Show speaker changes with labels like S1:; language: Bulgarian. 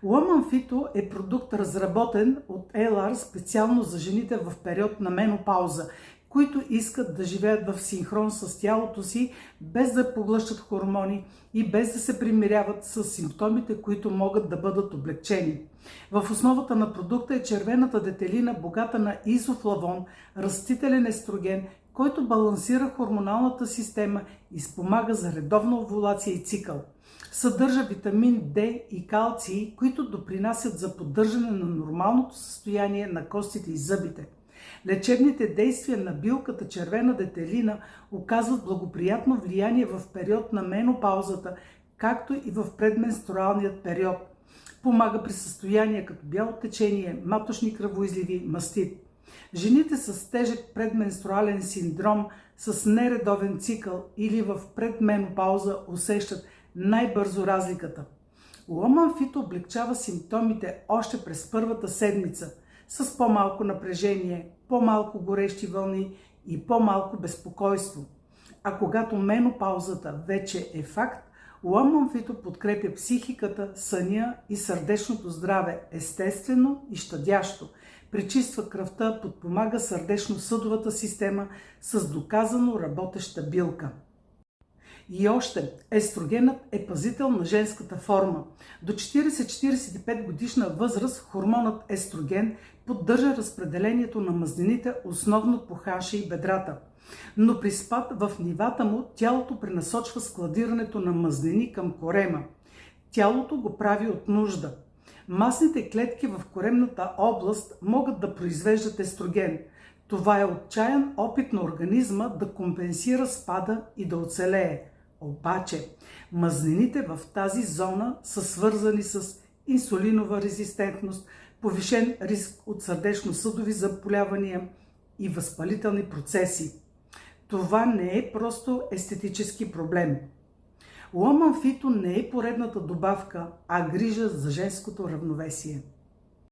S1: Woman Phyto е продукт, разработен от LR специално за жените в период на менопауза, които искат да живеят в синхрон с тялото си, без да поглъщат хормони и без да се примиряват с симптомите, които могат да бъдат облегчени. В основата на продукта е червената детелина, богата на изофлавон, растителен естроген, който балансира хормоналната система и спомага за редовна овулация и цикъл. Съдържа витамин D и калций, които допринасят за поддържане на нормалното състояние на костите и зъбите. Лечебните действия на билката червена детелина оказват благоприятно влияние в период на менопаузата, както и в предменструалният период. Помага при състояния като бяло течение, маточни кръвоизливи, мастит. Жените с тежък предменструален синдром, с нередовен цикъл или в предменопауза усещат най-бързо разликата. Woman Phyto облегчава симптомите още през първата седмица с по-малко напрежение, по-малко горещи вълни и по-малко безпокойство. А когато менопаузата вече е факт, Woman Phyto подкрепя психиката, съня и сърдечното здраве естествено и щадящо. Пречиства кръвта, подпомага сърдечно-съдовата система с доказано работеща билка. И още, естрогенът е пазител на женската форма. До 40-45 годишна възраст хормонът естроген поддържа разпределението на мазнините основно по хаша и бедрата. Но при спад в нивата му тялото пренасочва складирането на мазнини към корема. Тялото го прави от нужда. Масните клетки в коремната област могат да произвеждат естроген. Това е отчаян опит на организма да компенсира спада и да оцелее. Обаче, мазнините в тази зона са свързани с инсулинова резистентност, повишен риск от сърдечно-съдови заболявания и възпалителни процеси. Това не е просто естетически проблем. Woman Phyto не е поредната добавка, а грижа за женското равновесие.